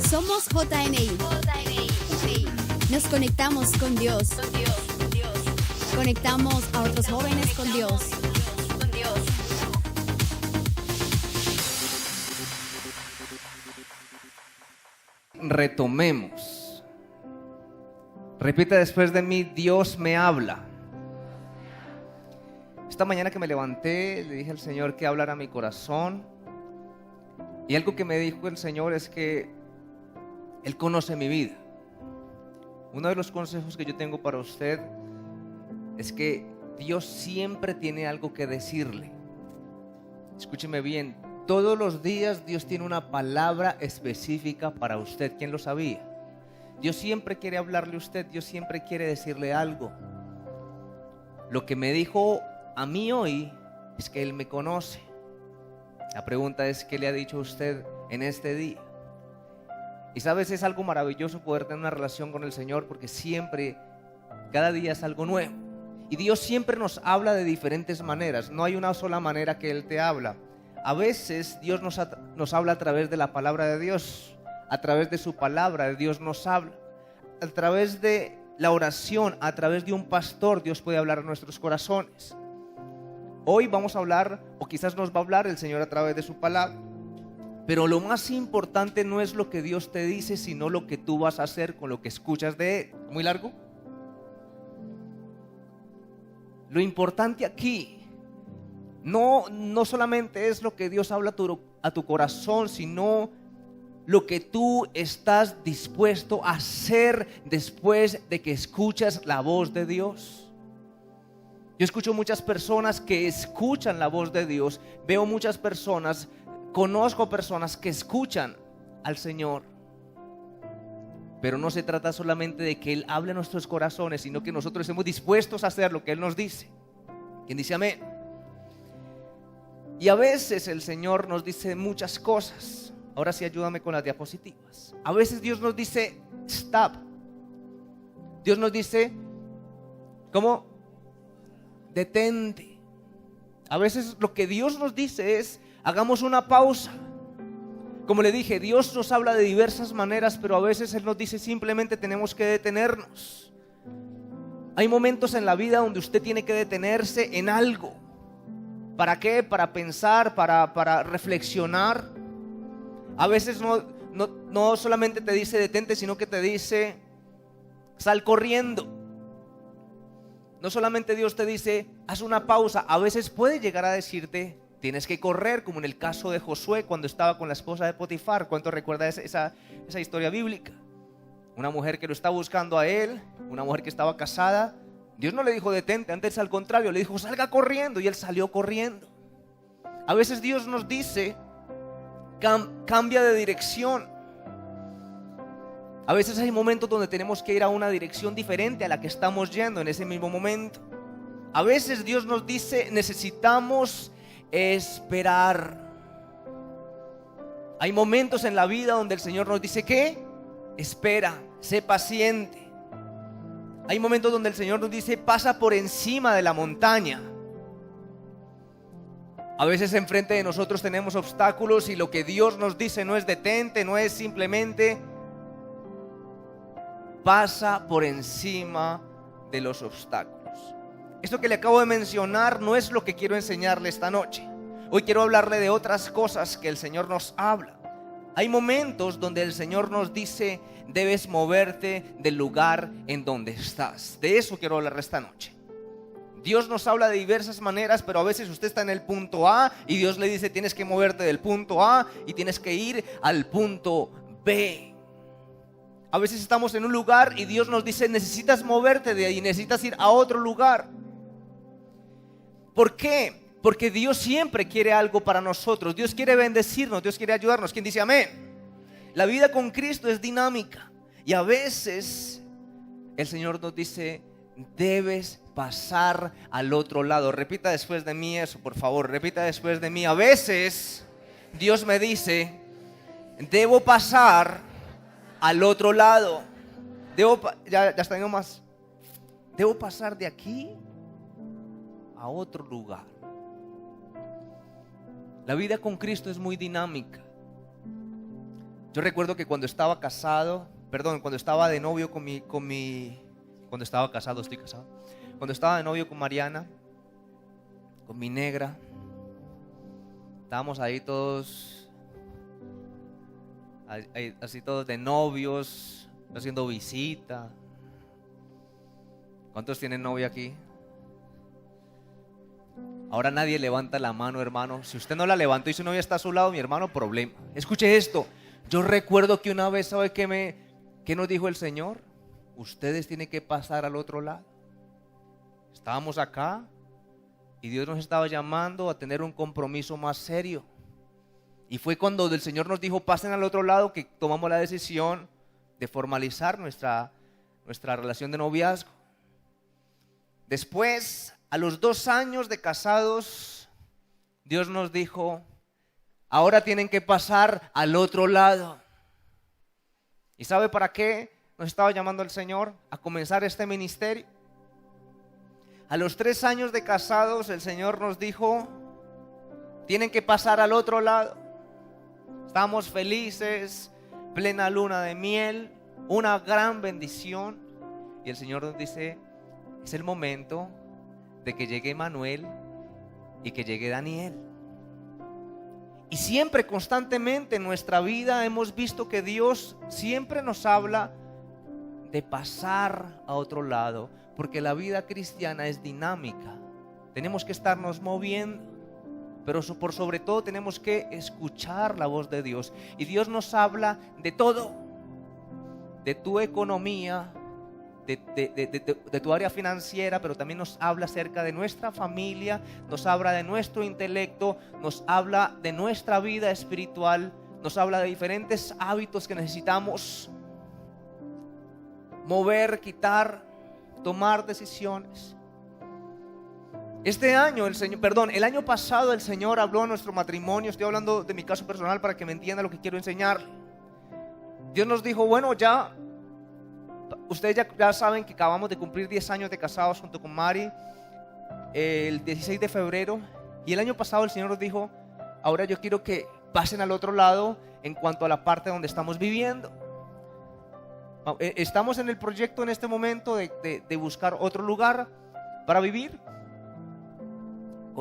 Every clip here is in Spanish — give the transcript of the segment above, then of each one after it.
Somos JNI. Nos conectamos con Dios. Conectamos a otros jóvenes con Dios. Retomemos. Repita después de mí: Dios me habla. Esta mañana que me levanté, le dije al Señor que hablara a mi corazón. Y algo que me dijo el Señor es que Él conoce mi vida. Uno de los consejos que yo tengo para usted es que Dios siempre tiene algo que decirle. Escúcheme bien, todos los días Dios tiene una palabra específica para usted. ¿Quién lo sabía? Dios siempre quiere hablarle a usted, Dios siempre quiere decirle algo. Lo que me dijo a mí hoy es que Él me conoce. La pregunta es: ¿qué le ha dicho a usted en este día? Y sabes, es algo maravilloso poder tener una relación con el Señor, porque siempre, cada día es algo nuevo. Y Dios siempre nos habla de diferentes maneras. No hay una sola manera que Él te habla. A veces Dios nos habla a través de la palabra de Dios. A través de su palabra Dios nos habla. A través de la oración, a través de un pastor, Dios puede hablar a nuestros corazones. Hoy vamos a hablar, o quizás nos va a hablar el Señor a través de su palabra. Pero lo más importante no es lo que Dios te dice, sino lo que tú vas a hacer con lo que escuchas de Él. ¿Muy largo? Lo importante aquí no solamente es lo que Dios habla a tu corazón, sino lo que tú estás dispuesto a hacer después de que escuchas la voz de Dios. Yo escucho muchas personas que escuchan la voz de Dios. Veo muchas personas, conozco personas que escuchan al Señor. Pero no se trata solamente de que Él hable a nuestros corazones, sino que nosotros estemos dispuestos a hacer lo que Él nos dice. ¿Quién dice amén? Y a veces el Señor nos dice muchas cosas. Ahora sí, ayúdame con las diapositivas. A veces Dios nos dice stop. Dios nos dice, ¿cómo? Detente. A veces lo que Dios nos dice es: hagamos una pausa. Como le dije, Dios nos habla de diversas maneras, pero a veces Él nos dice simplemente tenemos que detenernos. Hay momentos en la vida donde usted tiene que detenerse en algo. ¿Para qué? Para pensar, para reflexionar. A veces no solamente te dice detente, sino que te dice sal corriendo. No solamente Dios te dice haz una pausa. A veces puede llegar a decirte tienes que correr, como en el caso de Josué cuando estaba con la esposa de Potifar. ¿Cuánto recuerda esa historia bíblica? Una mujer que lo estaba buscando a él, una mujer que estaba casada. Dios no le dijo detente, antes al contrario, le dijo salga corriendo, y él salió corriendo. A veces Dios nos dice cambia de dirección. A veces hay momentos donde tenemos que ir a una dirección diferente a la que estamos yendo en ese mismo momento. A veces Dios nos dice necesitamos esperar. Hay momentos en la vida donde el Señor nos dice ¿qué? Espera, sé paciente. Hay momentos donde el Señor nos dice pasa por encima de la montaña. A veces enfrente de nosotros tenemos obstáculos y lo que Dios nos dice no es detente, no es simplemente pasa por encima de los obstáculos. Esto que le acabo de mencionar no es lo que quiero enseñarle esta noche. Hoy quiero hablarle de otras cosas que el Señor nos habla. Hay momentos donde el Señor nos dice debes moverte del lugar en donde estás. De eso quiero hablar esta noche. Dios nos habla de diversas maneras, pero a veces usted está en el punto A y Dios le dice tienes que moverte del punto A y tienes que ir al punto B. A veces estamos en un lugar y Dios nos dice necesitas moverte de ahí, necesitas ir a otro lugar. ¿Por qué? Porque Dios siempre quiere algo para nosotros. Dios quiere bendecirnos, Dios quiere ayudarnos. ¿Quién dice amén? La vida con Cristo es dinámica y a veces el Señor nos dice debes pasar al otro lado. Repita después de mí eso, por favor. Repita después de mí. A veces Dios me dice debo pasar al otro lado. Ya está, no más. Debo pasar de aquí a otro lugar. La vida con Cristo es muy dinámica. Yo recuerdo que cuando estaba de novio cuando estaba casado, estoy casado. Cuando estaba de novio con Mariana, con mi negra, estábamos ahí todos, así todos de novios, haciendo visita. ¿Cuántos tienen novia aquí? Ahora nadie levanta la mano, hermano. Si usted no la levantó y su novia está a su lado, mi hermano, problema. Escuche esto. Yo recuerdo que una vez, ¿sabe qué nos dijo el Señor? Ustedes tienen que pasar al otro lado. Estábamos acá y Dios nos estaba llamando a tener un compromiso más serio. Y fue cuando el Señor nos dijo, pasen al otro lado, que tomamos la decisión de formalizar nuestra relación de noviazgo. Después, a los 2 años de casados, Dios nos dijo, ahora tienen que pasar al otro lado. ¿Y sabe para qué nos estaba llamando el Señor? A comenzar este ministerio. A los 3 años de casados, el Señor nos dijo, tienen que pasar al otro lado. Estamos felices, plena luna de miel, una gran bendición. Y el Señor nos dice, es el momento de que llegue Manuel y que llegue Daniel. Y siempre, constantemente en nuestra vida hemos visto que Dios siempre nos habla de pasar a otro lado, porque la vida cristiana es dinámica. Tenemos que estarnos moviendo, pero por sobre todo tenemos que escuchar la voz de Dios. Y Dios nos habla de todo, de tu economía, de tu área financiera, pero también nos habla acerca de nuestra familia, nos habla de nuestro intelecto, nos habla de nuestra vida espiritual, nos habla de diferentes hábitos que necesitamos mover, quitar, tomar decisiones. El año pasado el Señor habló a nuestro matrimonio. Estoy hablando de mi caso personal para que me entienda lo que quiero enseñarle. Dios nos dijo, bueno, ustedes ya saben que acabamos de cumplir 10 años de casados junto con Mari el 16 de febrero. Y el año pasado el Señor nos dijo, ahora yo quiero que pasen al otro lado en cuanto a la parte donde estamos viviendo. Estamos en el proyecto en este momento de buscar otro lugar para vivir.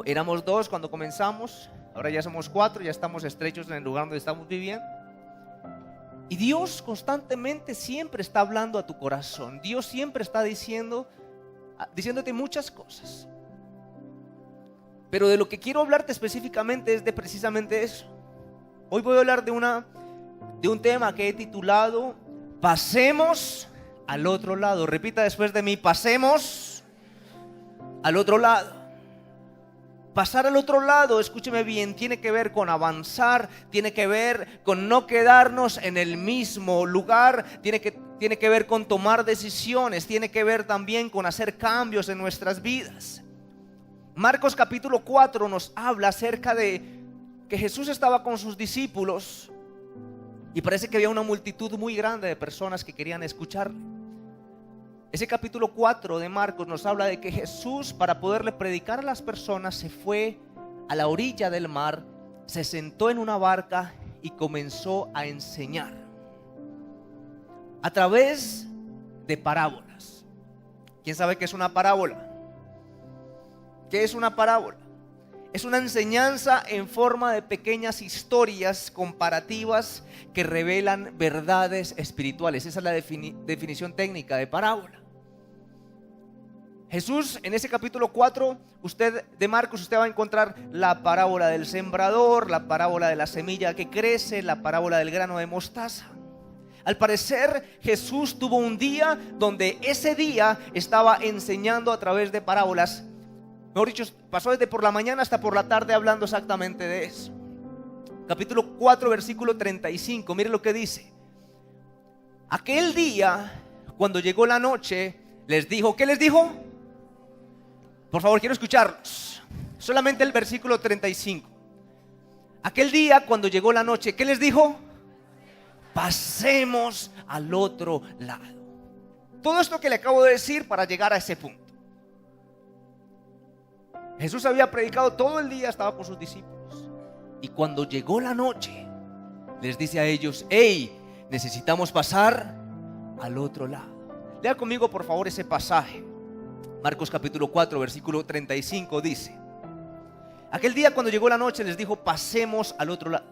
Éramos 2 cuando comenzamos, ahora ya somos 4, ya estamos estrechos en el lugar donde estamos viviendo. Y Dios constantemente siempre está hablando a tu corazón. Dios siempre está diciéndote muchas cosas. Pero de lo que quiero hablarte específicamente es de precisamente eso. Hoy voy a hablar de un tema que he titulado Pasemos al otro lado. Repita después de mí, pasemos al otro lado. Pasar al otro lado, escúcheme bien, tiene que ver con avanzar, tiene que ver con no quedarnos en el mismo lugar, tiene que ver con tomar decisiones, tiene que ver también con hacer cambios en nuestras vidas. Marcos capítulo 4 nos habla acerca de que Jesús estaba con sus discípulos y parece que había una multitud muy grande de personas que querían escucharle. Ese capítulo 4 de Marcos nos habla de que Jesús, para poderle predicar a las personas, se fue a la orilla del mar, se sentó en una barca y comenzó a enseñar a través de parábolas. ¿Quién sabe qué es una parábola? ¿Qué es una parábola? Es una enseñanza en forma de pequeñas historias comparativas que revelan verdades espirituales. Esa es la definición técnica de parábola. Jesús, en ese capítulo 4 de Marcos, usted va a encontrar la parábola del sembrador, la parábola de la semilla que crece, la parábola del grano de mostaza. Al parecer, Jesús tuvo un día donde ese día estaba enseñando a través de parábolas. Mejor dicho, pasó desde por la mañana hasta por la tarde hablando exactamente de eso. Capítulo 4, versículo 35, mire lo que dice. Aquel día, cuando llegó la noche, les dijo, ¿qué les dijo? Por favor, quiero escucharlos. Solamente el versículo 35. Aquel día, cuando llegó la noche, ¿qué les dijo? Pasemos al otro lado. Todo esto que le acabo de decir para llegar a ese punto. Jesús había predicado todo el día, estaba con sus discípulos. Y cuando llegó la noche, les dice a ellos: hey, necesitamos pasar al otro lado. Lea conmigo por favor ese pasaje. Marcos capítulo 4 versículo 35 dice: aquel día cuando llegó la noche les dijo: pasemos al otro lado.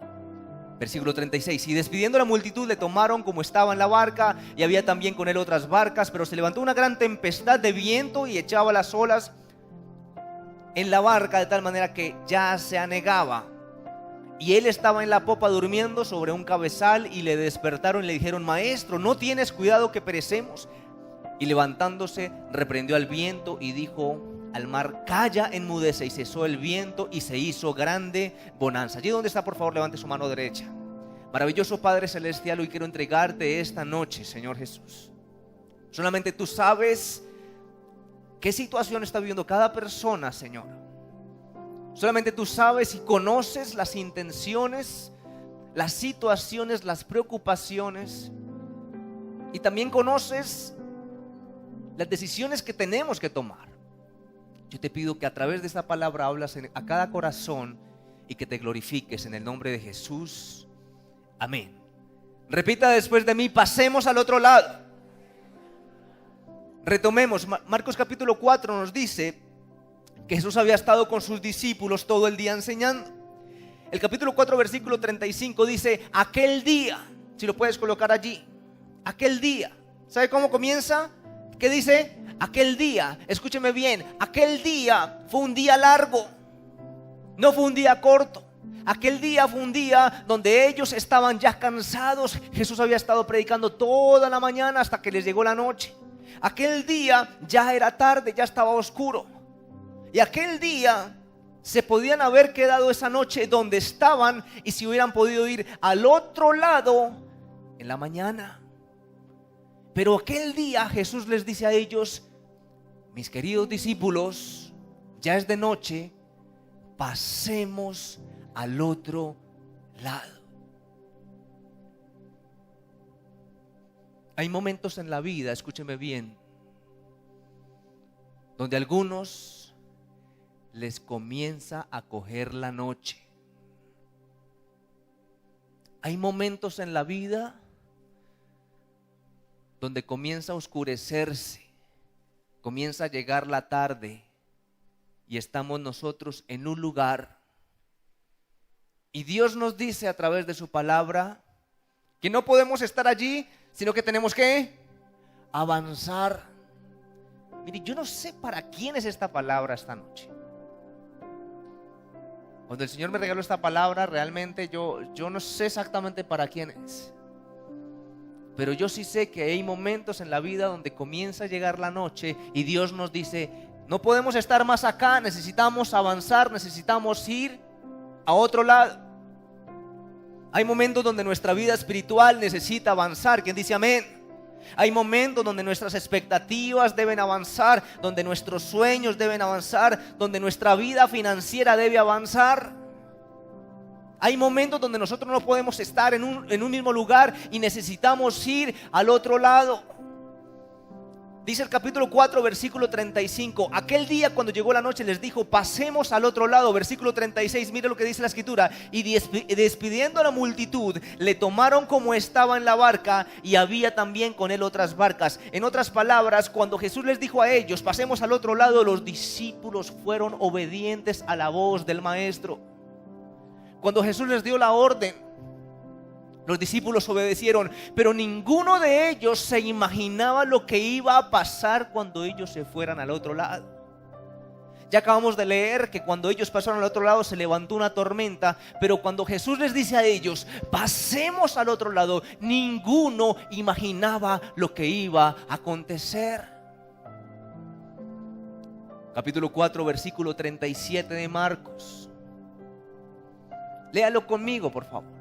Versículo 36: y despidiendo a la multitud le tomaron como estaba en la barca, y había también con él otras barcas, pero se levantó una gran tempestad de viento y echaba las olas en la barca de tal manera que ya se anegaba. Y él estaba en la popa durmiendo sobre un cabezal, y le despertaron y le dijeron: maestro, ¿no tienes cuidado que perecemos? Y levantándose reprendió al viento y dijo al mar: calla, enmudece. Y cesó el viento y se hizo grande bonanza. Allí donde está, por favor, levante su mano derecha. Maravilloso Padre Celestial, hoy quiero entregarte esta noche, Señor Jesús. Solamente tú sabes qué situación está viviendo cada persona, Señor. Solamente tú sabes y conoces las intenciones, las situaciones, las preocupaciones, y también conoces las decisiones que tenemos que tomar. Yo te pido que a través de esta palabra hablas a cada corazón y que te glorifiques en el nombre de Jesús. Amén. Repita después de mí: pasemos al otro lado. Retomemos. Marcos capítulo 4 nos dice que Jesús había estado con sus discípulos todo el día enseñando. El capítulo 4 versículo 35 dice: aquel día, si lo puedes colocar allí, aquel día. ¿Sabe cómo comienza? ¿Qué dice? Aquel día. Escúcheme bien, aquel día fue un día largo, no fue un día corto. Aquel día fue un día donde ellos estaban ya cansados. Jesús había estado predicando toda la mañana hasta que les llegó la noche. Aquel día ya era tarde, ya estaba oscuro. Y aquel día se podían haber quedado esa noche donde estaban y si hubieran podido ir al otro lado en la mañana. Pero aquel día Jesús les dice a ellos: mis queridos discípulos, ya es de noche, pasemos al otro lado. Hay momentos en la vida, escúcheme bien, donde a algunos les comienza a coger la noche. Hay momentos en la vida donde comienza a oscurecerse, comienza a llegar la tarde y estamos nosotros en un lugar. Y Dios nos dice a través de su palabra que no podemos estar allí, sino que tenemos que avanzar. Mire, yo no sé para quién es esta palabra esta noche. Cuando el Señor me regaló esta palabra, realmente yo no sé exactamente para quién es. Pero yo sí sé que hay momentos en la vida donde comienza a llegar la noche y Dios nos dice: no podemos estar más acá, necesitamos avanzar, necesitamos ir a otro lado. Hay momentos donde nuestra vida espiritual necesita avanzar. ¿Quién dice amén? Hay momentos donde nuestras expectativas deben avanzar, donde nuestros sueños deben avanzar, donde nuestra vida financiera debe avanzar. Hay momentos donde nosotros no podemos estar en un mismo lugar y necesitamos ir al otro lado. Dice el capítulo 4 versículo 35: aquel día cuando llegó la noche les dijo: pasemos al otro lado. Versículo 36, mire lo que dice la escritura: y despidiendo a la multitud le tomaron como estaba en la barca, y había también con él otras barcas. En otras palabras, cuando Jesús les dijo a ellos: pasemos al otro lado, los discípulos fueron obedientes a la voz del maestro. Cuando Jesús les dio la orden, los discípulos obedecieron, pero ninguno de ellos se imaginaba lo que iba a pasar cuando ellos se fueran al otro lado. Ya acabamos de leer que cuando ellos pasaron al otro lado se levantó una tormenta, pero cuando Jesús les dice a ellos: pasemos al otro lado, ninguno imaginaba lo que iba a acontecer. Capítulo 4, versículo 37 de Marcos. Léalo conmigo, por favor.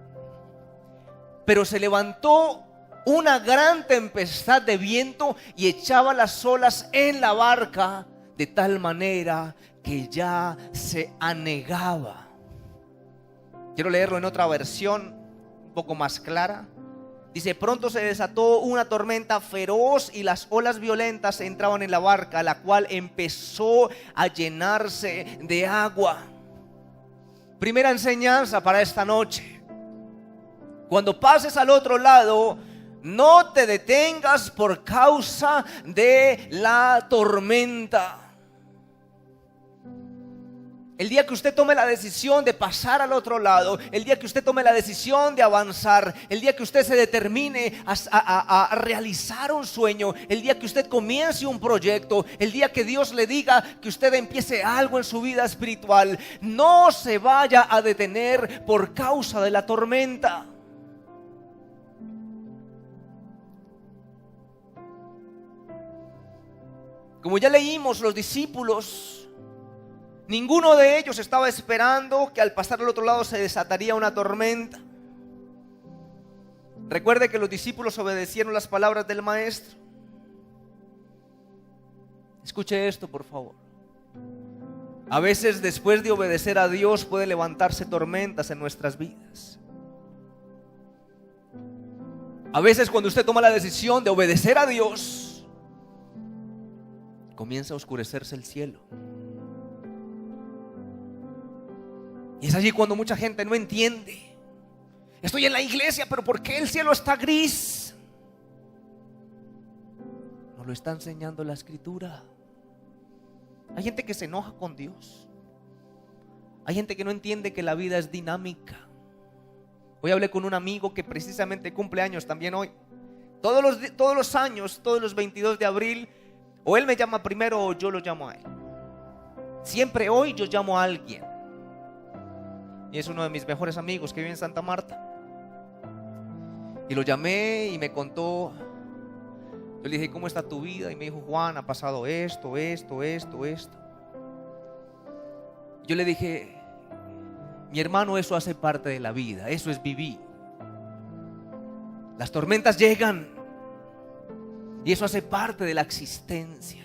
Pero se levantó una gran tempestad de viento y echaba las olas en la barca de tal manera que ya se anegaba. Quiero leerlo en otra versión un poco más clara. Dice: pronto se desató una tormenta feroz y las olas violentas entraban en la barca, la cual empezó a llenarse de agua. Primera enseñanza para esta noche: Cuando pases al otro lado, no te detengas por causa de la tormenta. El día que usted tome la decisión de pasar al otro lado, el día que usted tome la decisión de avanzar, el día que usted se determine a realizar un sueño, el día que usted comience un proyecto, el día que Dios le diga que usted empiece algo en su vida espiritual, no se vaya a detener por causa de la tormenta. Como ya leímos, los discípulos, ninguno de ellos estaba esperando que al pasar al otro lado se desataría una tormenta. Recuerde que los discípulos obedecieron las palabras del maestro. Escuche esto, por favor. A veces después de obedecer a Dios puede levantarse tormentas en nuestras vidas. A veces cuando usted toma la decisión de obedecer a Dios, comienza a oscurecerse el cielo. Y es allí cuando mucha gente no entiende. Estoy en la iglesia, pero ¿por qué el cielo está gris? Nos lo está enseñando la Escritura. Hay gente que se enoja con Dios. Hay gente que no entiende que la vida es dinámica. Hoy hablé con un amigo que precisamente cumple años también hoy. Todos los años, todos los 22 de abril, o él me llama primero o yo lo llamo a él. Siempre hoy yo llamo a alguien. Y es uno de mis mejores amigos que vive en Santa Marta. Y lo llamé y me contó. Yo le dije, ¿cómo está tu vida? Y me dijo, Juan, ha pasado esto. Yo le dije, mi hermano, eso hace parte de la vida. Eso es vivir. Las tormentas llegan y eso hace parte de la existencia.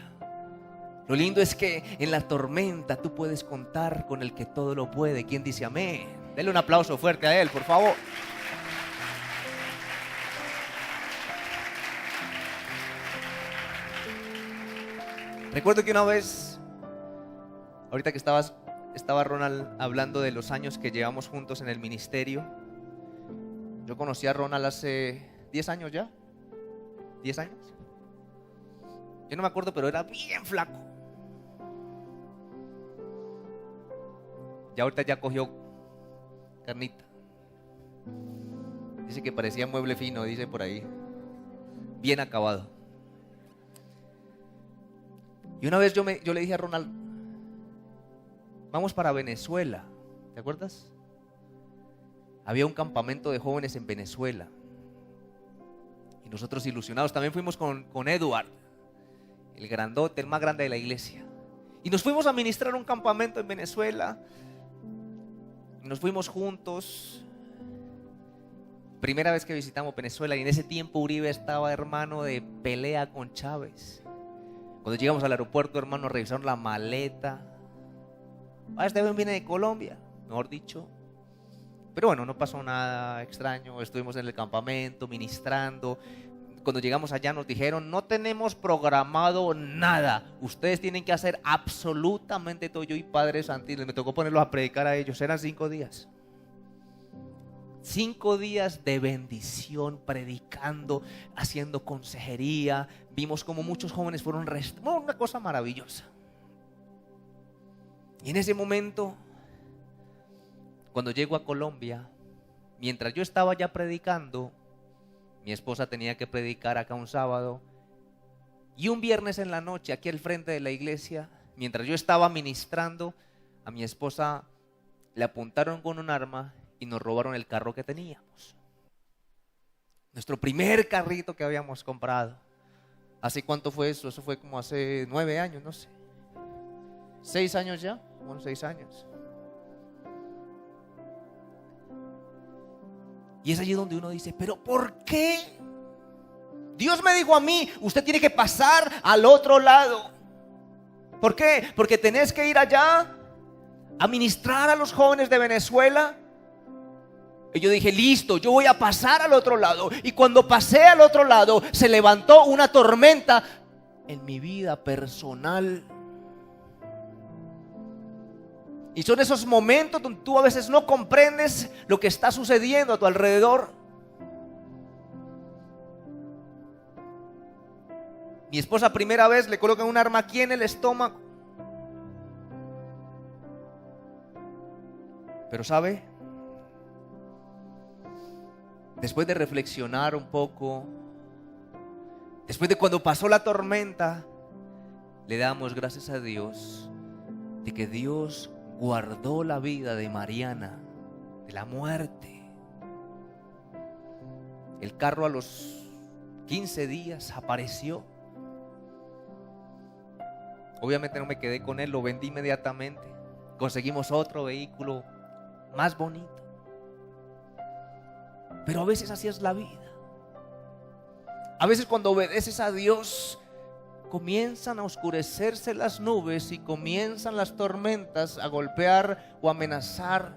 Lo lindo es que en la tormenta tú puedes contar con el que todo lo puede. ¿Quién dice amén? Denle un aplauso fuerte a él, por favor. Recuerdo que una vez, ahorita que estaba Ronald hablando de los años que llevamos juntos en el ministerio. Yo conocí a Ronald hace 10 años ya. 10 años. Yo no me acuerdo, pero era bien flaco. Ya ahorita ya cogió carnita. Dice que parecía mueble fino, dice por ahí. Bien acabado. Y una vez yo le dije a Ronald, vamos para Venezuela. ¿Te acuerdas? Había un campamento de jóvenes en Venezuela. Y nosotros ilusionados también fuimos con Edward, el grandote, el más grande de la iglesia. Y nos fuimos a ministrar un campamento en Venezuela. Nos fuimos juntos. Primera vez que visitamos Venezuela. Y en ese tiempo Uribe estaba, hermano, de pelea con Chávez. Cuando llegamos al aeropuerto, hermano, revisaron la maleta. Este avión viene de Colombia, mejor dicho. Pero bueno, no pasó nada extraño. Estuvimos en el campamento ministrando. Cuando llegamos allá nos dijeron, no tenemos programado nada. Ustedes tienen que hacer absolutamente todo. Yo y Padre Santil, me tocó ponerlos a predicar a ellos. Eran 5 días. 5 días de bendición, predicando, haciendo consejería. Vimos como muchos jóvenes fueron restaurados. Una cosa maravillosa. Y en ese momento, cuando llego a Colombia, mientras yo estaba ya predicando, mi esposa tenía que predicar acá un sábado. Y un viernes en la noche, aquí al frente de la iglesia, mientras yo estaba ministrando, a mi esposa le apuntaron con un arma y nos robaron el carro que teníamos. Nuestro primer carrito que habíamos comprado. ¿Hace cuánto fue eso? Eso fue como hace 9 años, no sé. 6 años ya. Bueno, 6 años. Y es allí donde uno dice, ¿pero por qué? Dios me dijo a mí, usted tiene que pasar al otro lado. ¿Por qué? Porque tenés que ir allá a ministrar a los jóvenes de Venezuela. Y yo dije, listo, yo voy a pasar al otro lado. Y cuando pasé al otro lado, se levantó una tormenta en mi vida personal. Y son esos momentos donde tú a veces no comprendes lo que está sucediendo a tu alrededor. Mi esposa primera vez le colocan un arma aquí en el estómago. Pero ¿sabe? Después de reflexionar un poco, después de cuando pasó la tormenta, le damos gracias a Dios de que Dios guardó la vida de Mariana de la muerte. El carro a los 15 días apareció. Obviamente no me quedé con él, lo vendí inmediatamente. Conseguimos otro vehículo más bonito. Pero a veces así es la vida. A veces cuando obedeces a Dios, comienzan a oscurecerse las nubes y comienzan las tormentas a golpear o amenazar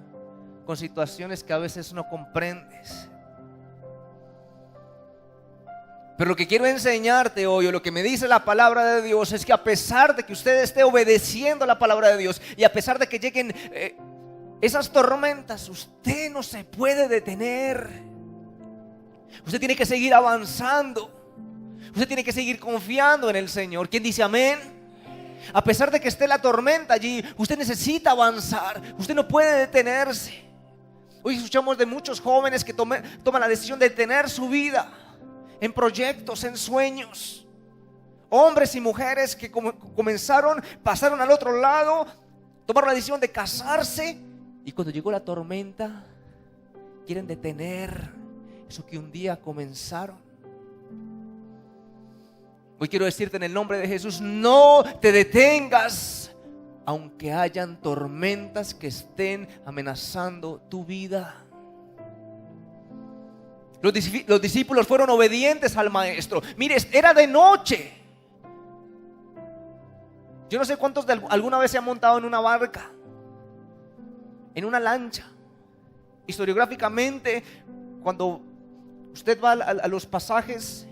con situaciones que a veces no comprendes. Pero lo que quiero enseñarte hoy, o lo que me dice la palabra de Dios, es que a pesar de que usted esté obedeciendo la palabra de Dios, y a pesar de que lleguen esas tormentas, usted no se puede detener. Usted tiene que seguir avanzando. Usted tiene que seguir confiando en el Señor. ¿Quién dice amén? A pesar de que esté la tormenta allí, usted necesita avanzar. Usted no puede detenerse. Hoy escuchamos de muchos jóvenes que toman la decisión de detener su vida en proyectos, en sueños. Hombres y mujeres que pasaron al otro lado, tomaron la decisión de casarse, y cuando llegó la tormenta quieren detener eso que un día comenzaron. Hoy quiero decirte en el nombre de Jesús: no te detengas, aunque hayan tormentas que estén amenazando tu vida. Los discípulos fueron obedientes al maestro. Mire, era de noche. Yo no sé cuántos alguna vez se han montado en una barca, en una lancha. Historiográficamente, cuando usted va a los pasajes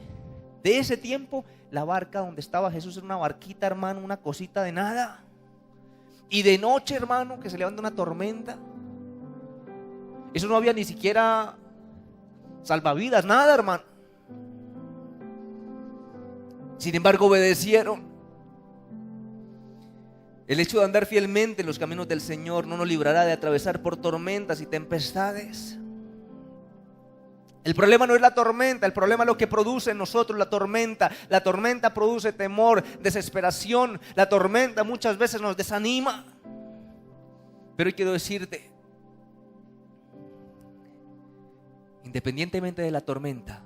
de ese tiempo, la barca donde estaba Jesús era una barquita, hermano, una cosita de nada. Y de noche, hermano, que se levanta una tormenta, eso no había ni siquiera salvavidas, nada, hermano. Sin embargo, obedecieron. El hecho de andar fielmente en los caminos del Señor no nos librará de atravesar por tormentas y tempestades. El problema no es la tormenta, el problema es lo que produce en nosotros la tormenta. La tormenta produce temor, desesperación. La tormenta muchas veces nos desanima. Pero hoy quiero decirte, independientemente de la tormenta,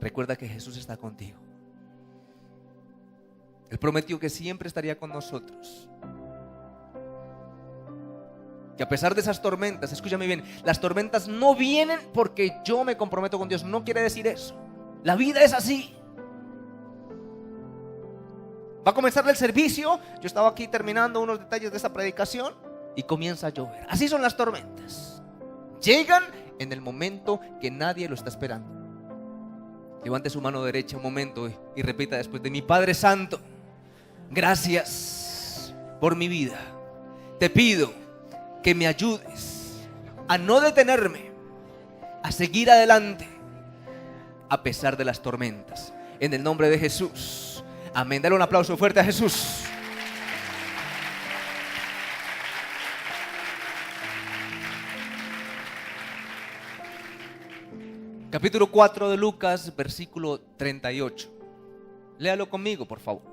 recuerda que Jesús está contigo. Él prometió que siempre estaría con nosotros. Que a pesar de esas tormentas, escúchame bien, las tormentas no vienen porque yo me comprometo con Dios. No quiere decir eso. La vida es así. Va a comenzar el servicio. Yo estaba aquí terminando unos detalles de esta predicación y comienza a llover. Así son las tormentas. Llegan en el momento que nadie lo está esperando. Levante su mano derecha un momento y repita después de mí: Padre Santo, gracias por mi vida. Te pido que me ayudes a no detenerme, a seguir adelante a pesar de las tormentas. En el nombre de Jesús. Amén. Dale un aplauso fuerte a Jesús. Capítulo 4 de Lucas, versículo 38. Léalo conmigo, por favor.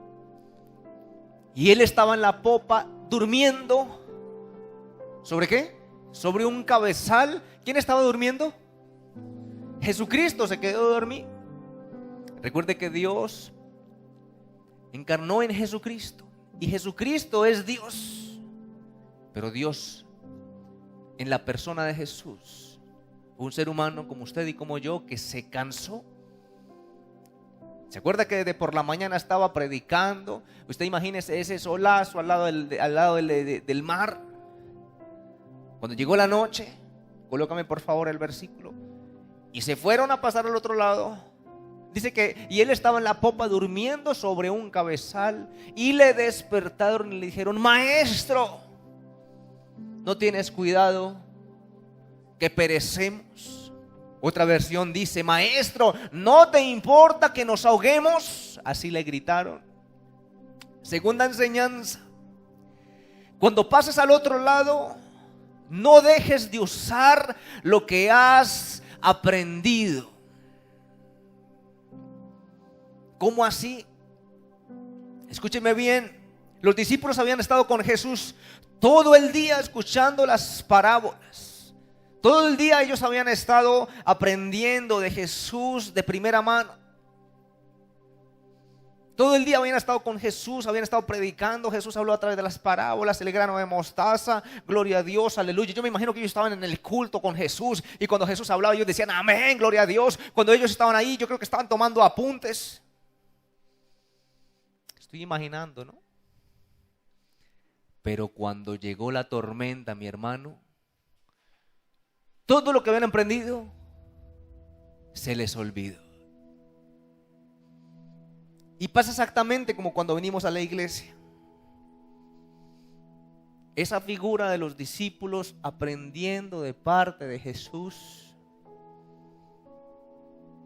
Y él estaba en la popa durmiendo. ¿Sobre qué? Sobre un cabezal. ¿Quién estaba durmiendo? Jesucristo se quedó dormido. Recuerde que Dios encarnó en Jesucristo, y Jesucristo es Dios. Pero Dios, en la persona de Jesús, un ser humano como usted y como yo, que se cansó. ¿Se acuerda que de por la mañana estaba predicando? Usted imagínese ese solazo al lado del mar. Cuando llegó la noche, colócame por favor el versículo, y se fueron a pasar al otro lado. Dice que y él estaba en la popa durmiendo sobre un cabezal, y le despertaron y le dijeron: Maestro, ¿no tienes cuidado que perecemos? Otra versión dice: Maestro, ¿no te importa que nos ahoguemos? Jesús, así le gritaron. Segunda enseñanza: cuando pases al otro lado, no dejes de usar lo que has aprendido. ¿Cómo así? Escúcheme bien. Los discípulos habían estado con Jesús todo el día escuchando las parábolas. Todo el día ellos habían estado aprendiendo de Jesús de primera mano. Todo el día habían estado con Jesús, habían estado predicando. Jesús habló a través de las parábolas, el grano de mostaza, gloria a Dios, aleluya. Yo me imagino que ellos estaban en el culto con Jesús y cuando Jesús hablaba ellos decían amén, gloria a Dios. Cuando ellos estaban ahí, yo creo que estaban tomando apuntes. Estoy imaginando, ¿no? Pero cuando llegó la tormenta, mi hermano, todo lo que habían emprendido se les olvidó. Y pasa exactamente como cuando venimos a la iglesia. Esa figura de los discípulos aprendiendo de parte de Jesús.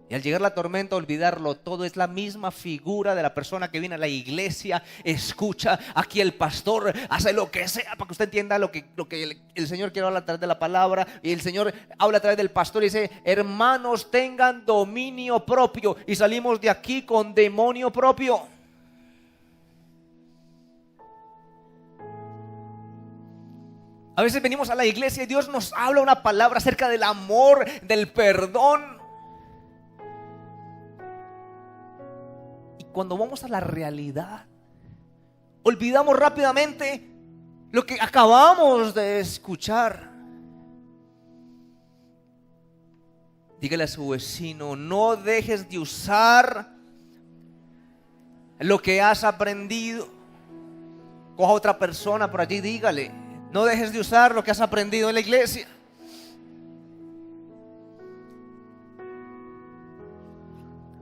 Y al llegar la tormenta, olvidarlo todo. Es la misma figura de la persona que viene a la iglesia, escucha, aquí el pastor hace lo que sea para que usted entienda lo que el Señor quiere hablar a través de la palabra. Y el Señor habla a través del pastor y dice: hermanos, tengan dominio propio. Y salimos de aquí con demonio propio. A veces venimos a la iglesia y Dios nos habla una palabra acerca del amor, del perdón. Cuando vamos a la realidad, olvidamos rápidamente lo que acabamos de escuchar. Dígale a su vecino: no dejes de usar lo que has aprendido. Coja a otra persona por allí, dígale: no dejes de usar lo que has aprendido en la iglesia.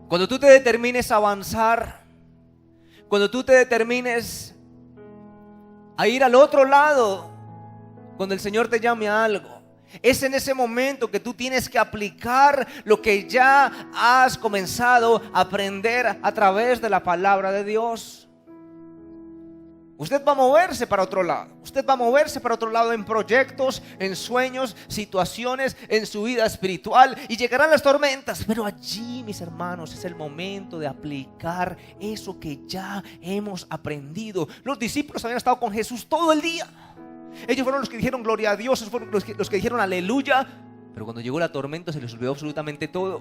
Cuando tú te determines a avanzar, cuando tú te determines a ir al otro lado, cuando el Señor te llame a algo, es en ese momento que tú tienes que aplicar lo que ya has comenzado a aprender a través de la palabra de Dios. Usted va a moverse para otro lado. Usted va a moverse para otro lado en proyectos, en sueños, situaciones, en su vida espiritual. Y llegarán las tormentas. Pero allí, mis hermanos, es el momento de aplicar eso que ya hemos aprendido. Los discípulos habían estado con Jesús todo el día. Ellos fueron los que dijeron gloria a Dios. Ellos fueron los que dijeron aleluya. Pero cuando llegó la tormenta se les olvidó absolutamente todo.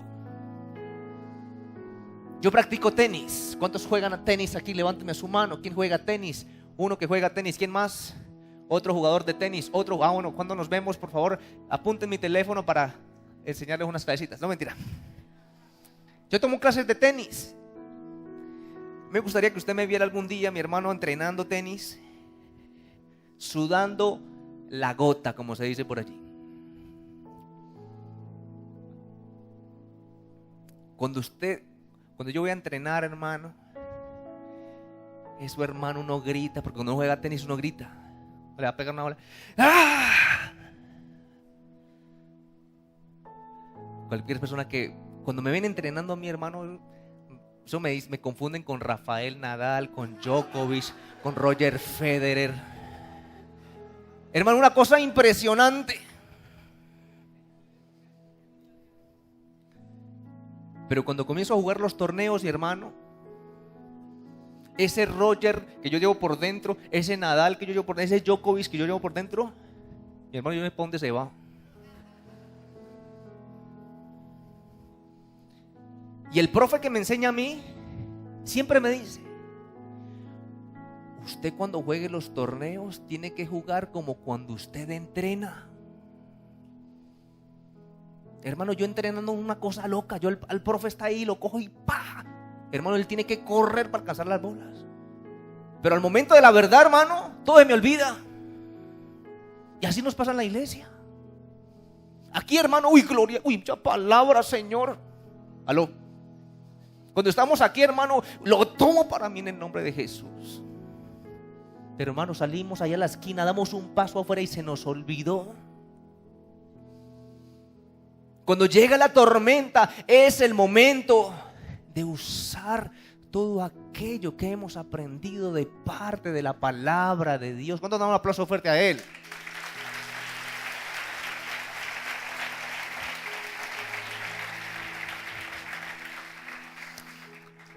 Yo practico tenis. ¿Cuántos juegan a tenis aquí? Levánteme su mano. ¿Quién juega tenis? Uno que juega tenis. ¿Quién más? Otro jugador de tenis. Otro. Bueno, cuando nos vemos, por favor, apunten mi teléfono para enseñarles unas clasecitas. No, mentira. Yo tomo clases de tenis. Me gustaría que usted me viera algún día, mi hermano, entrenando tenis, sudando la gota, como se dice por allí. Cuando yo voy a entrenar, hermano, eso, hermano, uno grita, porque cuando uno juega tenis uno grita. Le va a pegar una bola. ¡Ah! Cualquier persona que, cuando me ven entrenando a mi hermano, eso me confunden con Rafael Nadal, con Djokovic, con Roger Federer. Hermano, una cosa impresionante. Pero cuando comienzo a jugar los torneos, mi hermano, ese Roger que yo llevo por dentro, ese Nadal que yo llevo por dentro, ese Djokovic que yo llevo por dentro, mi hermano, yo me pongo donde se va. Y el profe que me enseña a mí siempre me dice: usted cuando juegue los torneos tiene que jugar como cuando usted entrena. Hermano, yo entrenando una cosa loca. Yo al profe está ahí, lo cojo y ¡pa! Hermano, él tiene que correr para alcanzar las bolas. Pero al momento de la verdad, hermano, todo se me olvida. Y así nos pasa en la iglesia. Aquí, hermano, uy, gloria, uy, mucha palabra, Señor. Aló. Cuando estamos aquí, hermano, lo tomo para mí en el nombre de Jesús. Pero, hermano, salimos allá a la esquina, damos un paso afuera y se nos olvidó. Cuando llega la tormenta es el momento de usar todo aquello que hemos aprendido de parte de la palabra de Dios. ¿Cuántos dan un aplauso fuerte a Él?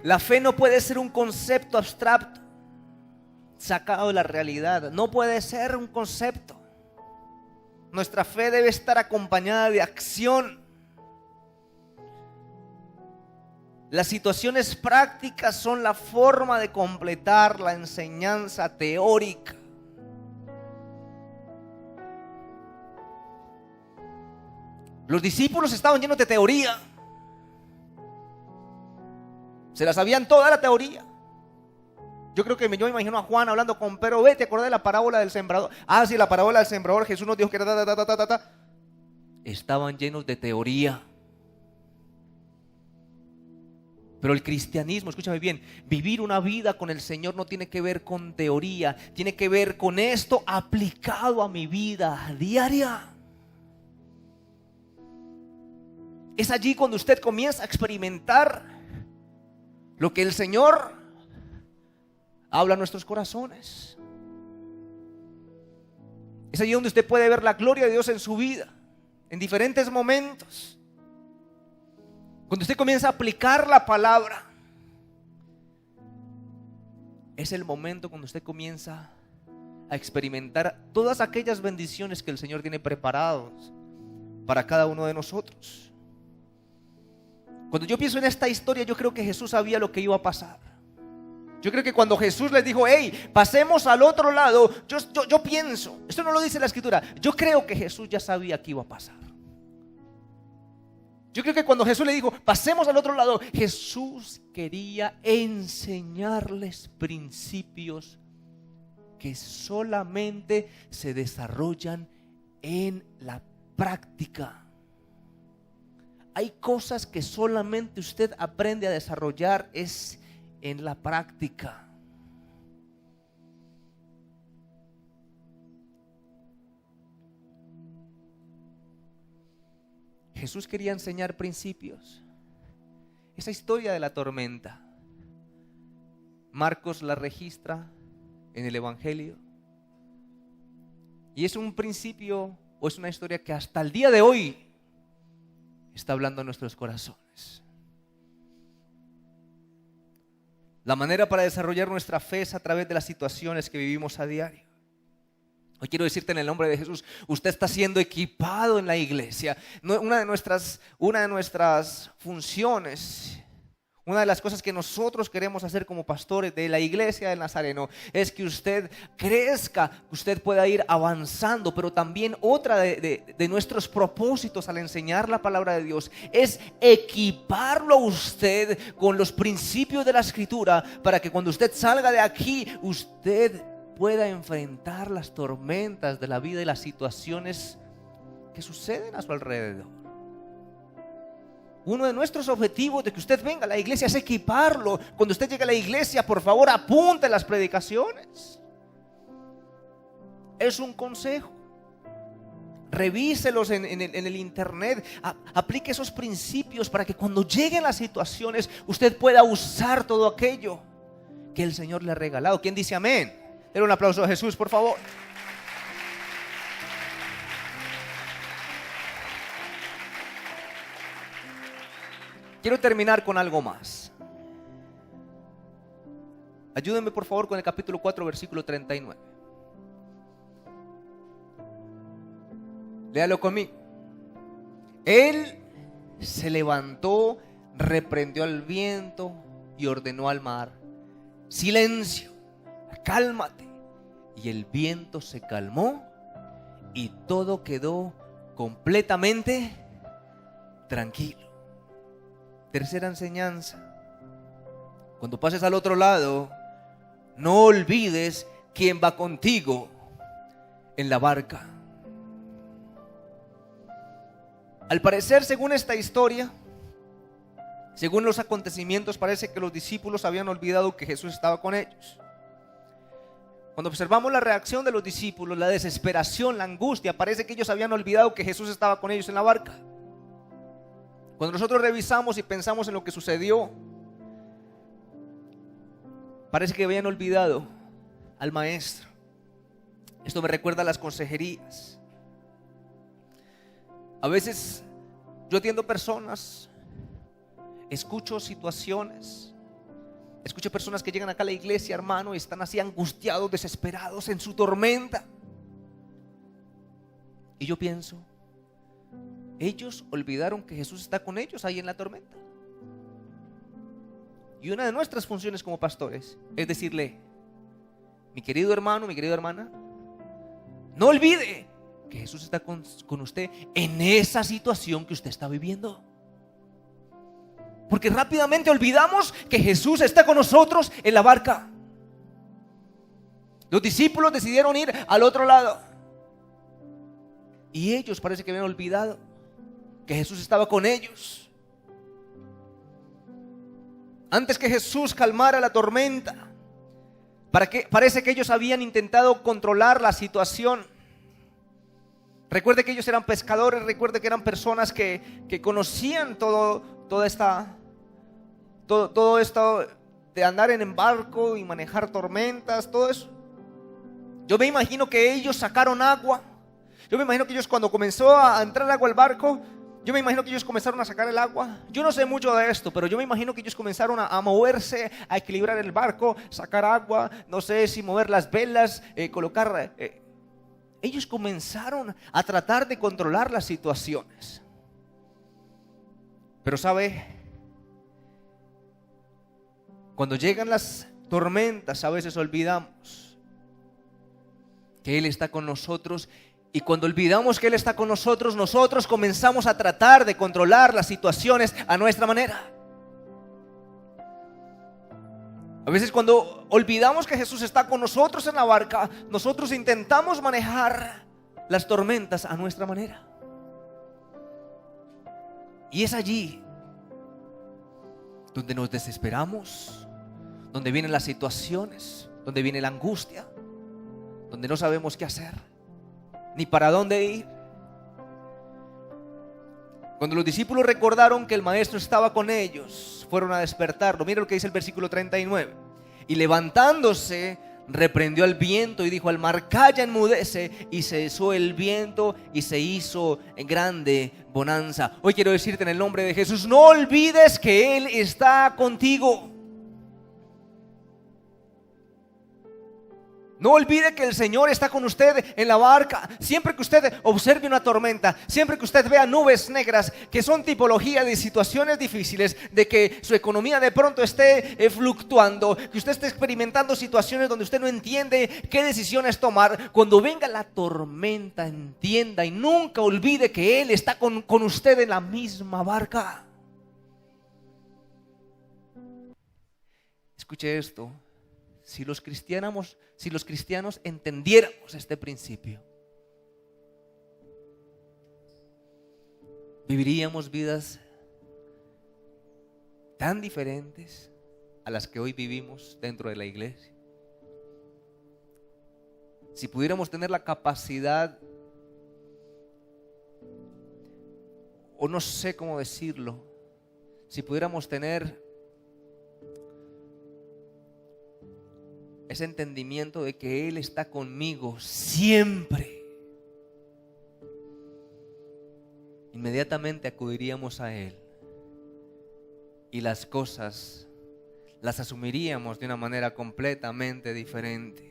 La fe no puede ser un concepto abstracto sacado de la realidad. No puede ser un concepto. Nuestra fe debe estar acompañada de acción. Las situaciones prácticas son la forma de completar la enseñanza teórica. Los discípulos estaban llenos de teoría. Se la sabían toda la teoría. Yo creo que yo me imagino a Juan hablando con Pedro. ¿Te acordás de la parábola del sembrador? Ah, sí, la parábola del sembrador. Jesús nos dijo que era Estaban llenos de teoría. Pero el cristianismo, escúchame bien, vivir una vida con el Señor no tiene que ver con teoría, tiene que ver con esto aplicado a mi vida diaria. Es allí cuando usted comienza a experimentar lo que el Señor habla a nuestros corazones. Es allí donde usted puede ver la gloria de Dios en su vida, en diferentes momentos. Cuando usted comienza a aplicar la palabra, es el momento cuando usted comienza a experimentar todas aquellas bendiciones que el Señor tiene preparados para cada uno de nosotros. Cuando yo pienso en esta historia, yo creo que Jesús sabía lo que iba a pasar. Yo creo que cuando Jesús les dijo, hey, pasemos al otro lado, yo pienso, esto no lo dice la Escritura, yo creo que Jesús ya sabía que iba a pasar. Yo creo que cuando Jesús le dijo, pasemos al otro lado, Jesús quería enseñarles principios que solamente se desarrollan en la práctica. Hay cosas que solamente usted aprende a desarrollar es en la práctica. Jesús quería enseñar principios. Esa historia de la tormenta, Marcos la registra en el Evangelio. Y es un principio o es una historia que hasta el día de hoy está hablando a nuestros corazones. La manera para desarrollar nuestra fe es a través de las situaciones que vivimos a diario. Hoy quiero decirte en el nombre de Jesús, usted está siendo equipado en la iglesia. Una de nuestras funciones, una de las cosas que nosotros queremos hacer como pastores de la iglesia del Nazareno es que usted crezca, que usted pueda ir avanzando. Pero también otra de nuestros propósitos al enseñar la palabra de Dios es equiparlo a usted con los principios de la Escritura para que cuando usted salga de aquí, usted pueda enfrentar las tormentas de la vida y las situaciones que suceden a su alrededor. Uno de nuestros objetivos de que usted venga a la iglesia es equiparlo. Cuando usted llegue a la iglesia, por favor, apunte las predicaciones. Es un consejo. Revíselos en el internet. Aplique esos principios para que cuando lleguen las situaciones, usted pueda usar todo aquello que el Señor le ha regalado. ¿Quién dice amén? Denle un aplauso a Jesús, por favor. Quiero terminar con algo más. Ayúdenme por favor con el capítulo 4, versículo 39. Léalo conmigo. Él se levantó, reprendió al viento y ordenó al mar: silencio, cálmate. Y el viento se calmó y todo quedó completamente tranquilo. Tercera enseñanza: cuando pases al otro lado, no olvides quién va contigo en la barca. Al parecer, según esta historia, según los acontecimientos, parece que los discípulos habían olvidado que Jesús estaba con ellos. Cuando observamos la reacción de los discípulos, la desesperación, la angustia, parece que ellos habían olvidado que Jesús estaba con ellos en la barca. Cuando nosotros revisamos y pensamos en lo que sucedió, parece que habían olvidado al maestro. Esto me recuerda a las consejerías. A veces yo atiendo personas, escucho situaciones, escucho personas que llegan acá a la iglesia, hermano, y están así angustiados, desesperados en su tormenta. Y yo pienso, ellos olvidaron que Jesús está con ellos ahí en la tormenta. Y una de nuestras funciones como pastores es decirle: mi querido hermano, mi querida hermana, no olvide que Jesús está con usted en esa situación que usted está viviendo. Porque rápidamente olvidamos que Jesús está con nosotros en la barca. Los discípulos decidieron ir al otro lado, y ellos parece que habían olvidado que Jesús estaba con ellos. Antes que Jesús calmara la tormenta, parece que ellos habían intentado controlar la situación. Recuerde que ellos eran pescadores, recuerde que eran personas que conocían todo esto de andar en barco y manejar tormentas, todo eso. Yo me imagino que ellos sacaron agua. Yo me imagino que ellos, cuando comenzó a entrar agua al barco, yo me imagino que ellos comenzaron a sacar el agua. Yo no sé mucho de esto, pero yo me imagino que ellos comenzaron a moverse, a equilibrar el barco, sacar agua, no sé si mover las velas, colocar... Ellos comenzaron a tratar de controlar las situaciones. Pero ¿sabe? Cuando llegan las tormentas, a veces olvidamos que Él está con nosotros. Y cuando olvidamos que Él está con nosotros, nosotros comenzamos a tratar de controlar las situaciones a nuestra manera. A veces cuando olvidamos que Jesús está con nosotros en la barca, nosotros intentamos manejar las tormentas a nuestra manera. Y es allí donde nos desesperamos, donde vienen las situaciones, donde viene la angustia, donde no sabemos qué hacer, ni para dónde ir. Cuando los discípulos recordaron que el maestro estaba con ellos, fueron a despertarlo. Mira lo que dice el versículo 39. Y levantándose, reprendió al viento y dijo al mar: calla, enmudece. Y cesó el viento y se hizo en grande bonanza. Hoy quiero decirte en el nombre de Jesús: no olvides que Él está contigo. No olvide que el Señor está con usted en la barca. Siempre que usted observe una tormenta, siempre que usted vea nubes negras, que son tipología de situaciones difíciles, de que su economía de pronto esté fluctuando, que usted esté experimentando situaciones donde usted no entiende qué decisiones tomar, cuando venga la tormenta, entienda y nunca olvide que Él está con usted en la misma barca. Escuche esto. Si los cristianos entendiéramos este principio, viviríamos vidas tan diferentes a las que hoy vivimos dentro de la iglesia. Si pudiéramos tener la capacidad, o no sé cómo decirlo, si pudiéramos tener ese entendimiento de que Él está conmigo siempre, inmediatamente acudiríamos a Él y las cosas las asumiríamos de una manera completamente diferente.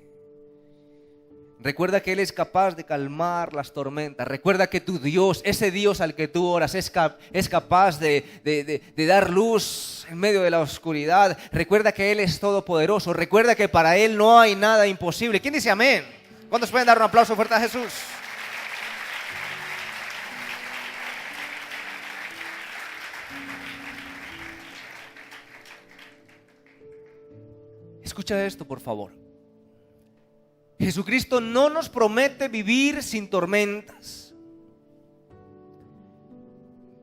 Recuerda que Él es capaz de calmar las tormentas. Recuerda que tu Dios, ese Dios al que tú oras, es capaz de dar luz en medio de la oscuridad. Recuerda que Él es todopoderoso. Recuerda que para Él no hay nada imposible. ¿Quién dice amén? ¿Cuántos pueden dar un aplauso fuerte a Jesús? Escucha esto, por favor. Jesucristo no nos promete vivir sin tormentas,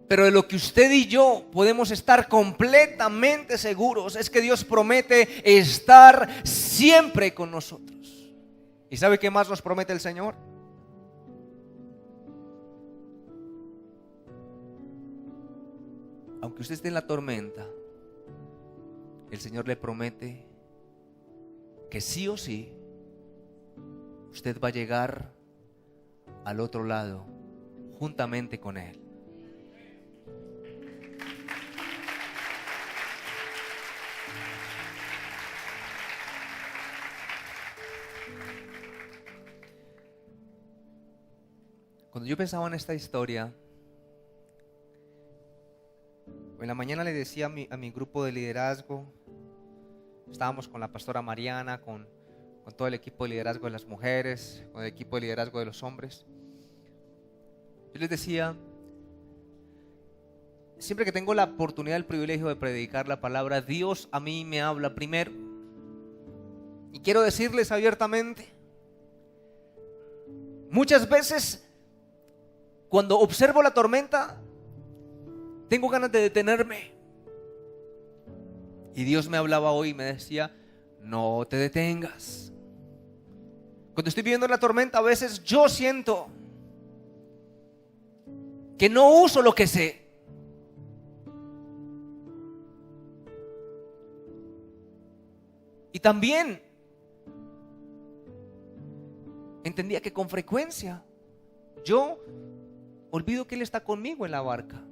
pero de lo que usted y yo podemos estar completamente seguros es que Dios promete estar siempre con nosotros. ¿Y sabe qué más nos promete el Señor? Aunque usted esté en la tormenta, el Señor le promete que sí o sí usted va a llegar al otro lado juntamente con Él. Cuando yo pensaba en esta historia, en la mañana le decía a mi grupo de liderazgo, estábamos con la pastora Mariana, con todo el equipo de liderazgo de las mujeres, con el equipo de liderazgo de los hombres. Yo les decía, siempre que tengo la oportunidad, el privilegio de predicar la palabra, Dios a mí me habla primero. Y quiero decirles abiertamente, muchas veces cuando observo la tormenta, tengo ganas de detenerme. Y Dios me hablaba hoy y me decía, no te detengas. Cuando estoy viviendo la tormenta, a veces yo siento que no uso lo que sé. Y también entendía que con frecuencia yo olvido que Él está conmigo en la barca.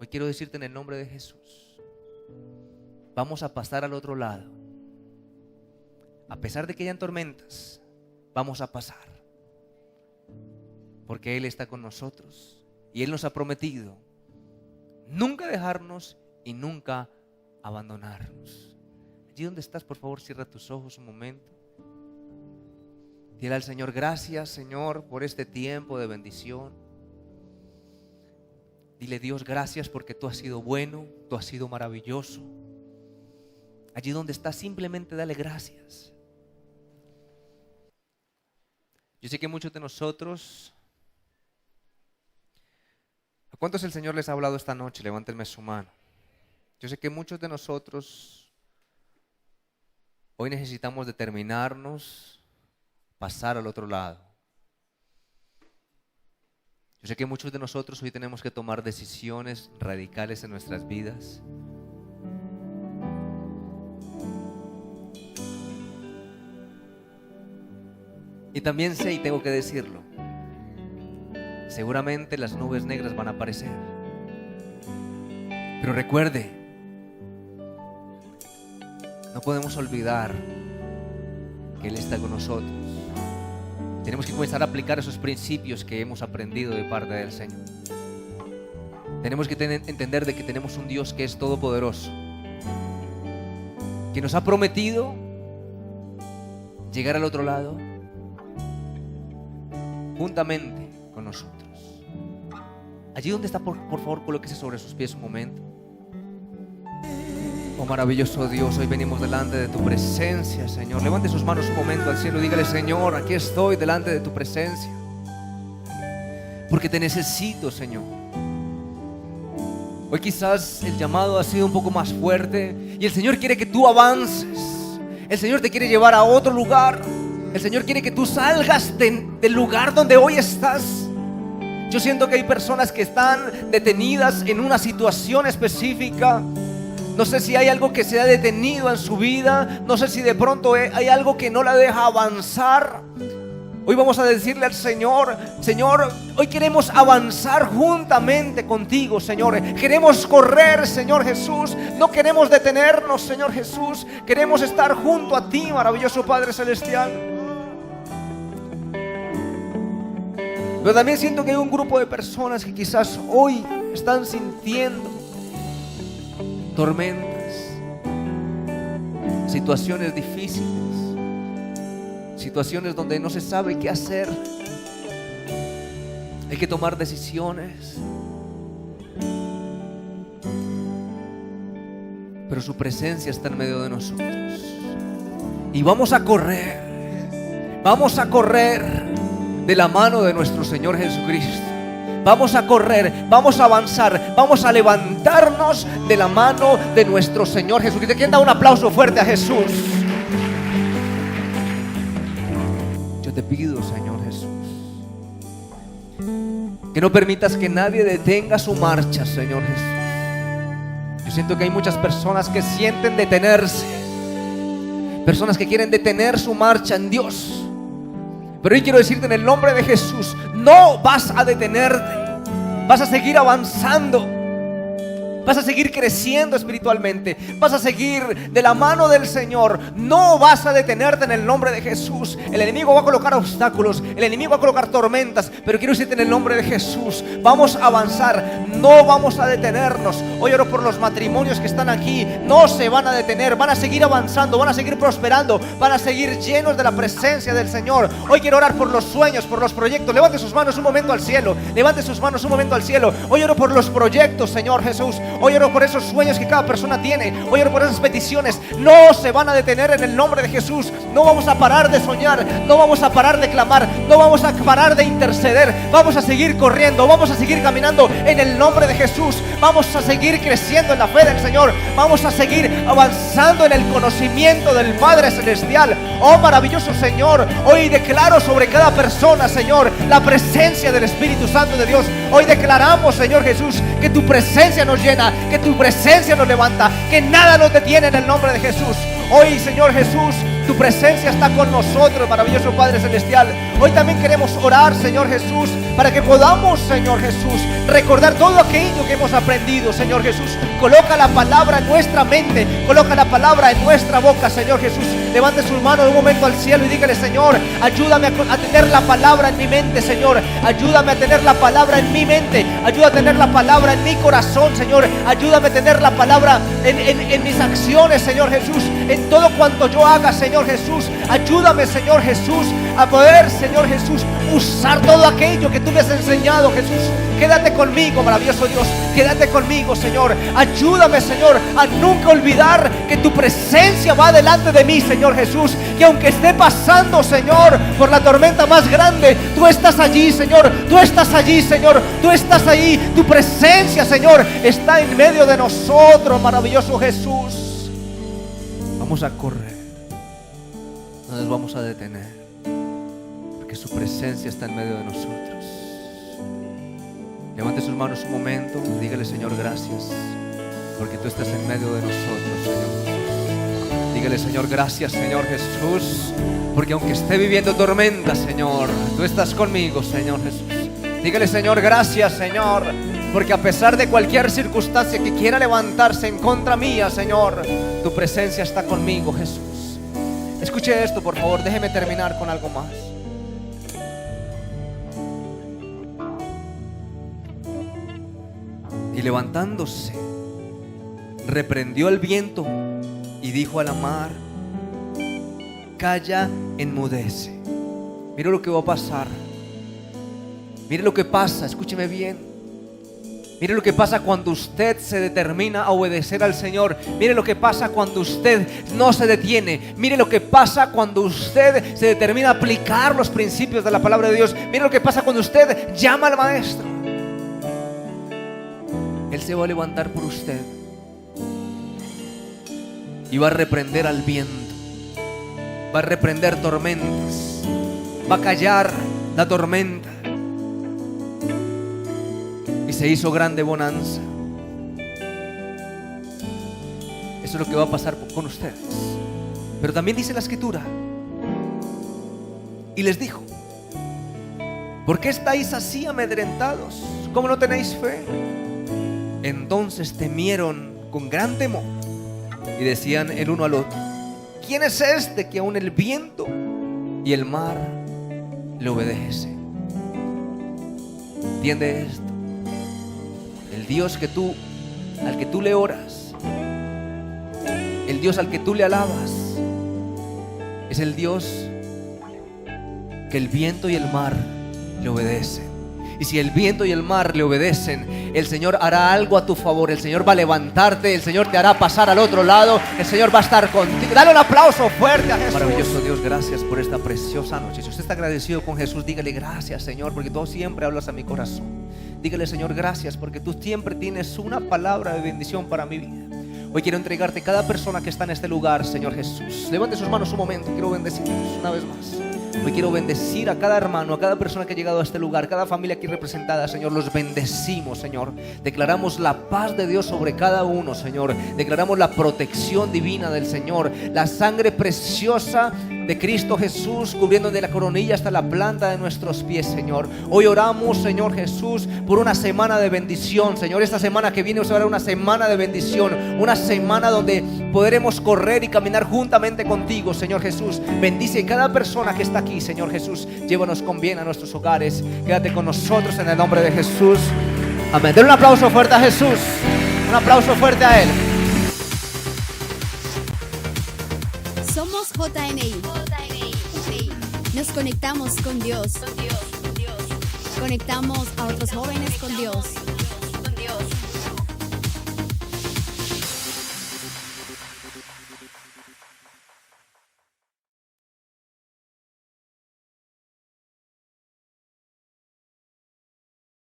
Hoy quiero decirte en el nombre de Jesús, vamos a pasar al otro lado. A pesar de que hayan tormentas, vamos a pasar. Porque Él está con nosotros y Él nos ha prometido nunca dejarnos y nunca abandonarnos. Allí donde estás, por favor, cierra tus ojos un momento. Dile al Señor, gracias, Señor, por este tiempo de bendición. Dile, Dios, gracias porque tú has sido bueno, tú has sido maravilloso. Allí donde estás, simplemente dale gracias. Yo sé que muchos de nosotros, ¿a cuántos el Señor les ha hablado esta noche? Levántenme su mano. Yo sé que muchos de nosotros hoy necesitamos determinarnos, pasar al otro lado. Yo sé que muchos de nosotros hoy tenemos que tomar decisiones radicales en nuestras vidas. Y también sé, y tengo que decirlo, seguramente las nubes negras van a aparecer. Pero recuerde, no podemos olvidar que Él está con nosotros. Tenemos que comenzar a aplicar esos principios que hemos aprendido de parte del Señor. Tenemos que entender de que tenemos un Dios que es todopoderoso, que nos ha prometido llegar al otro lado juntamente con nosotros. Allí donde está, por favor, colóquese sobre sus pies un momento. Oh maravilloso Dios, hoy venimos delante de tu presencia, Señor. Levante sus manos un momento al cielo y dígale, Señor, aquí estoy delante de tu presencia, porque te necesito, Señor. Hoy quizás el llamado ha sido un poco más fuerte y el Señor quiere que tú avances. El Señor te quiere llevar a otro lugar. El Señor quiere que tú salgas del lugar donde hoy estás. Yo siento que hay personas que están detenidas en una situación específica. No sé si hay algo que se ha detenido en su vida. No sé si de pronto hay algo que no la deja avanzar. Hoy vamos a decirle al Señor, Señor, hoy queremos avanzar juntamente contigo, Señor. Queremos correr, Señor Jesús. No queremos detenernos, Señor Jesús. Queremos estar junto a ti, maravilloso Padre Celestial. Pero también siento que hay un grupo de personas que quizás hoy están sintiendo tormentas, situaciones difíciles, situaciones donde no se sabe qué hacer. Hay que tomar decisiones, pero su presencia está en medio de nosotros. Y vamos a correr de la mano de nuestro Señor Jesucristo. Vamos a correr, vamos a avanzar, vamos a levantarnos de la mano de nuestro Señor Jesucristo. ¿Quién da un aplauso fuerte a Jesús? Yo te pido, Señor Jesús, que no permitas que nadie detenga su marcha, Señor Jesús. Yo siento que hay muchas personas que sienten detenerse, personas que quieren detener su marcha en Dios. Pero hoy quiero decirte en el nombre de Jesús, no vas a detenerte, vas a seguir avanzando, vas a seguir creciendo espiritualmente, vas a seguir de la mano del Señor. No vas a detenerte en el nombre de Jesús. El enemigo va a colocar obstáculos, el enemigo va a colocar tormentas, pero quiero decirte en el nombre de Jesús, vamos a avanzar, no vamos a detenernos. Hoy oro por los matrimonios que están aquí, no se van a detener, van a seguir avanzando, van a seguir prosperando, van a seguir llenos de la presencia del Señor. Hoy quiero orar por los sueños, por los proyectos. Levante sus manos un momento al cielo, levante sus manos un momento al cielo. Hoy oro por los proyectos, Señor Jesús. Hoy oro por esos sueños que cada persona tiene. Hoy oro por esas peticiones. No se van a detener en el nombre de Jesús. No vamos a parar de soñar, no vamos a parar de clamar, no vamos a parar de interceder. Vamos a seguir corriendo, vamos a seguir caminando en el nombre de Jesús. Vamos a seguir creciendo en la fe del Señor. Vamos a seguir avanzando en el conocimiento del Padre Celestial. Oh maravilloso Señor, hoy declaro sobre cada persona, Señor, la presencia del Espíritu Santo de Dios. Hoy declaramos, Señor Jesús, que tu presencia nos llena, que tu presencia nos levanta, que nada nos detiene en el nombre de Jesús. Hoy, Señor Jesús, tu presencia está con nosotros, maravilloso Padre Celestial. Hoy también queremos orar, Señor Jesús, para que podamos, Señor Jesús, recordar todo aquello que hemos aprendido, Señor Jesús. Coloca la palabra en nuestra mente, coloca la palabra en nuestra boca, Señor Jesús. Levante sus manos un momento al cielo y dígale: Señor, ayúdame a tener la palabra en mi mente, Señor. Ayúdame a tener la palabra en mi mente. Ayúdame a tener la palabra en mi corazón, Señor. Ayúdame a tener la palabra en mis acciones, Señor Jesús. En todo cuanto yo haga, Señor Jesús. Ayúdame, Señor Jesús, a poder, Señor Jesús, usar todo aquello que tú me has enseñado, Jesús. Quédate conmigo, maravilloso Dios. Quédate conmigo, Señor. Ayúdame, Señor, a nunca olvidar que tu presencia va delante de mí, Señor Jesús. Que aunque esté pasando, Señor, por la tormenta más grande, tú estás allí, Señor. Tú estás allí, Señor. Tú estás allí. Tu presencia, Señor, está en medio de nosotros, maravilloso Jesús. Vamos a correr, no nos vamos a detener, porque su presencia está en medio de nosotros. Levante sus manos un momento, dígale: Señor, gracias, porque tú estás en medio de nosotros, Señor. Dígale: Señor, gracias, Señor Jesús, porque aunque esté viviendo tormenta, Señor, tú estás conmigo, Señor Jesús. Dígale: Señor, gracias, Señor, porque a pesar de cualquier circunstancia que quiera levantarse en contra mía, Señor, tu presencia está conmigo, Jesús. Escuche esto, por favor, déjeme terminar con algo más. Y levantándose, reprendió el viento y dijo a la mar: calla, enmudece. Mire lo que va a pasar. Mire lo que pasa, escúcheme bien. Mire lo que pasa cuando usted se determina a obedecer al Señor. Mire lo que pasa cuando usted no se detiene. Mire lo que pasa cuando usted se determina a aplicar los principios de la palabra de Dios. Mire lo que pasa cuando usted llama al Maestro. Él se va a levantar por usted y va a reprender al viento, va a reprender tormentas, va a callar la tormenta. Y se hizo grande bonanza. Eso es lo que va a pasar con ustedes. Pero también dice la Escritura: y les dijo: ¿por qué estáis así amedrentados? ¿Cómo no tenéis fe? Entonces temieron con gran temor y decían el uno al otro: ¿quién es este que aun el viento y el mar le obedecen? ¿Entiende esto? El Dios al que tú le oras, el Dios al que tú le alabas, es el Dios que el viento y el mar le obedecen. Y si el viento y el mar le obedecen, el Señor hará algo a tu favor. El Señor va a levantarte, el Señor te hará pasar al otro lado, el Señor va a estar contigo. Dale un aplauso fuerte a Jesús. Maravilloso Dios, gracias por esta preciosa noche. Si usted está agradecido con Jesús, dígale: gracias, Señor, porque tú siempre hablas a mi corazón. Dígale: Señor, gracias, porque tú siempre tienes una palabra de bendición para mi vida. Hoy quiero entregarte cada persona que está en este lugar, Señor Jesús. Levante sus manos un momento, quiero bendecirlos una vez más. Hoy quiero bendecir a cada hermano, a cada persona que ha llegado a este lugar, cada familia aquí representada, Señor. Los bendecimos, Señor. Declaramos la paz de Dios sobre cada uno, Señor. Declaramos la protección divina del Señor, la sangre preciosa de Cristo Jesús cubriendo de la coronilla hasta la planta de nuestros pies, Señor. Hoy oramos, Señor Jesús, por una semana de bendición, Señor. Esta semana que viene será una semana de bendición, una semana donde podremos correr y caminar juntamente contigo, Señor Jesús. Bendice a cada persona que está aquí, Señor Jesús. Llévanos con bien a nuestros hogares. Quédate con nosotros en el nombre de Jesús. Amén. Denle un aplauso fuerte a Jesús. Un aplauso fuerte a Él. Somos JNI. Nos conectamos con Dios. Conectamos a otros jóvenes con Dios.